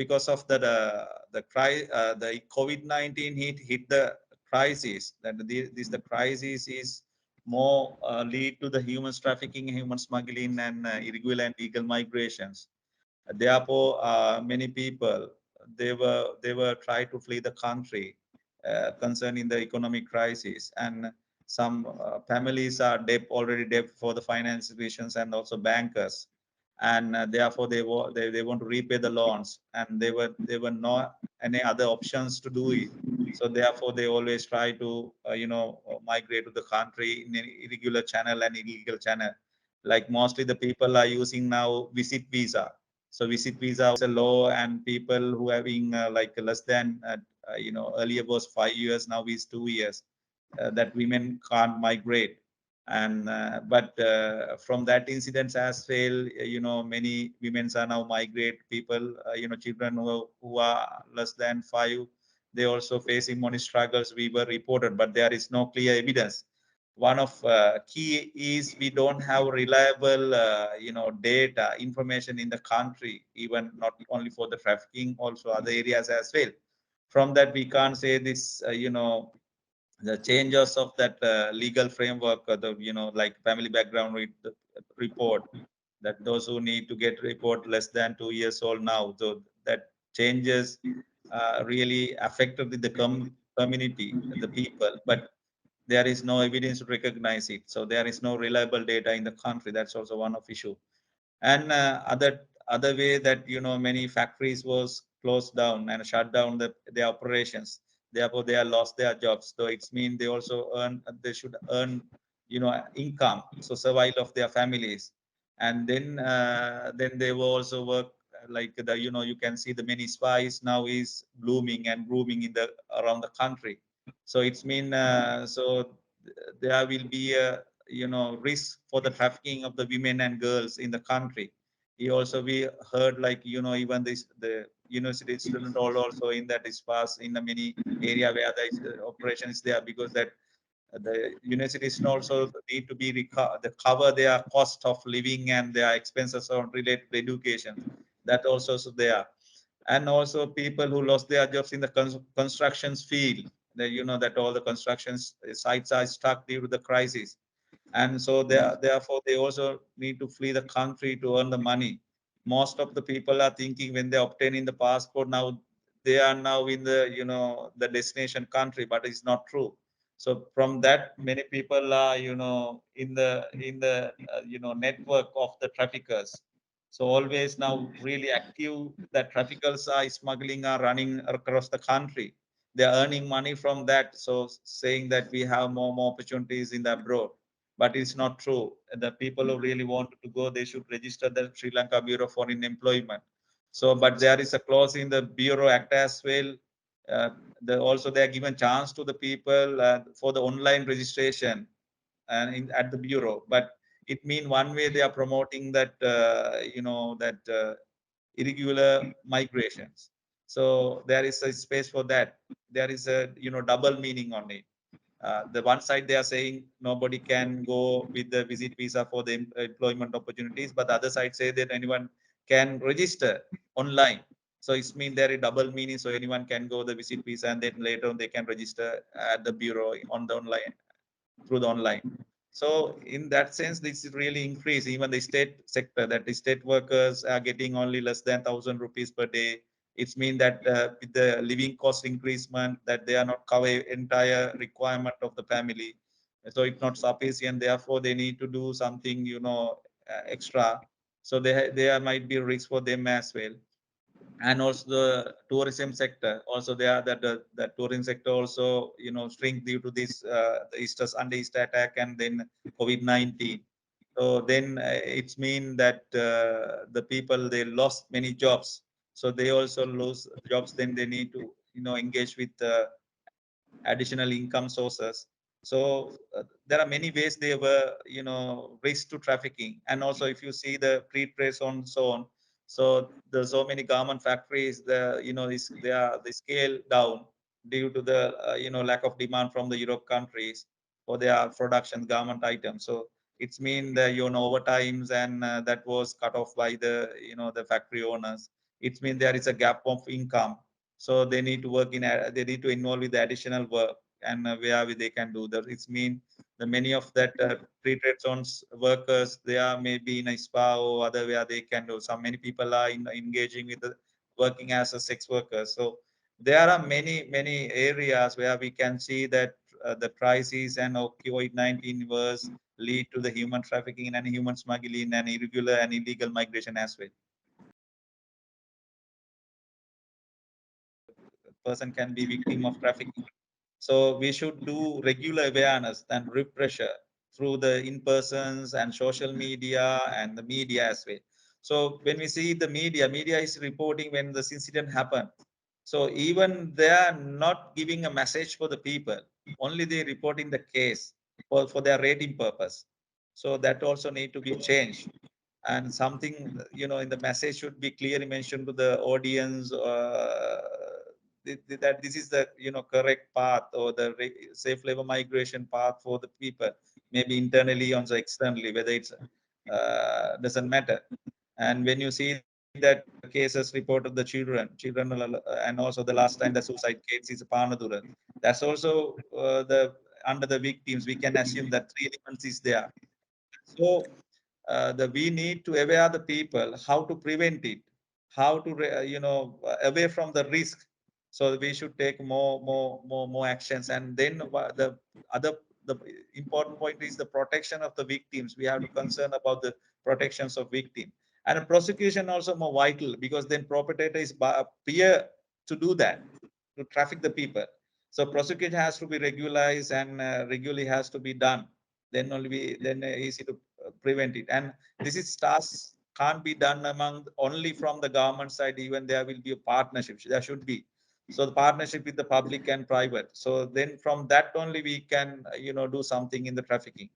because of the COVID-19 hit the crisis. That the crisis is more lead to the human trafficking, human smuggling, and irregular and illegal migrations. Therefore, many people they were trying to flee the country concerning the economic crisis, and some families are already debt for the finance institutions and also bankers, and therefore they want to repay the loans, and they were not any other options to do it. So therefore, they always try to migrate to the country in an irregular channel and illegal channel. Like mostly the people are using now visit visa. So visit visa was a law, and people who having like less than earlier was 5 years, now is 2 years, that women can't migrate. And but from that incidents as well, many women are now migrate. People, children who are less than 5, they also facing money struggles. We were reported, but there is no clear evidence. One of key is we don't have reliable data information in the country, even not only for the trafficking, also other areas as well. From that we can't say this the changes of that legal framework, the like family background report, that those who need to get report less than 2 years old now, so that changes really affected the community, the people, but there is no evidence to recognize it. So there is no reliable data in the country. That's also one of issue. And other way that many factories was closed down and shut down their operations. Therefore, they are lost their jobs. So it's mean they also they should earn income, so survival of their families. And then they will also work like you can see the many spies now is blooming and grooming in the around the country. So it's mean there will be a risk for the trafficking of the women and girls in the country. He also we heard like even this the university student all also in that is fast in the many area where the operation is there, because that the universities also need to be the cover their cost of living and their expenses on related to education. That also is there. And also people who lost their jobs in the constructions field. That all the constructions sites are stuck due to the crisis, and so therefore they also need to flee the country to earn the money. Most of the people are thinking when they obtain in the passport now, they are now in the the destination country, but it's not true. So from that, many people are in the network of the traffickers. So always now really active that traffickers are smuggling are running across the country. They are earning money from that, so saying that we have more opportunities in the abroad, but it's not true. The people who really want to go, they should register the Sri Lanka Bureau of Foreign Employment. So, but there is a clause in the Bureau Act as well. Uh, also, they are given chance to the people for the online registration and at the bureau. But it means one way they are promoting that irregular migrations. So there is a space for that. There is a double meaning on it. The one side they are saying nobody can go with the visit visa for the employment opportunities, but the other side say that anyone can register online. So it's mean there is double meaning. So anyone can go the visit visa, and then later on they can register at the bureau on the online, through the online. So in that sense, this is really increased. Even the state sector, that the state workers are getting only less than 1,000 rupees per day. It's mean that with the living cost increasement, that they are not cover entire requirement of the family. So it's not sufficient. Therefore, they need to do something, extra. So there might be risk for them as well. And also the tourism sector, also there are the tourism sector also shrink due to this the Easter attack, and then COVID-19. So then it's mean that the people, they lost many jobs, so they also lose jobs. Then they need to engage with additional income sources. So there are many ways they were risk to trafficking. And also if you see the pre-trade on so on, so there's so many garment factories, they are they scale down due to the lack of demand from the Europe countries for their production garment items. So it's mean the overtimes, and that was cut off by the the factory owners. it means there is a gap of income. So they need to work in, they need to involve with the additional work, and where they can do that. It means the many of that pre-trade zones workers, they are maybe in a spa or other where they can do. So many people are engaging with the, working as a sex worker. So there are many areas where we can see that the crisis and COVID-19 was lead to the human trafficking and human smuggling and irregular and illegal migration as well. Person can be victim of trafficking. So we should do regular awareness and repressure through the in-persons and social media and the media as well. So when we see the media is reporting when this incident happened. So even they are not giving a message for the people, only they reporting the case for their rating purpose. So that also need to be changed. And something, in the message should be clearly mentioned to the audience, that this is the correct path, or the safe labor migration path for the people, maybe internally also externally, whether it's doesn't matter. And when you see that cases reported, the children, and also the last time the suicide case is Panadura, that's also under the victims. We can assume that three elements is there. So we need to aware the people how to prevent it, how to away from the risk. So we should take more actions. And then the other, the important point is the protection of the victims. We have to concern about the protections of victim, and prosecution also more vital, because then perpetrator is peer to do that, to traffic the people. So prosecution has to be regularized, and regularly has to be done. Then only then easy to prevent it. And this is task can't be done among only from the government side. Even there will be a partnership. There should be. So the partnership with the public and private. So then from that only we can do something in the trafficking.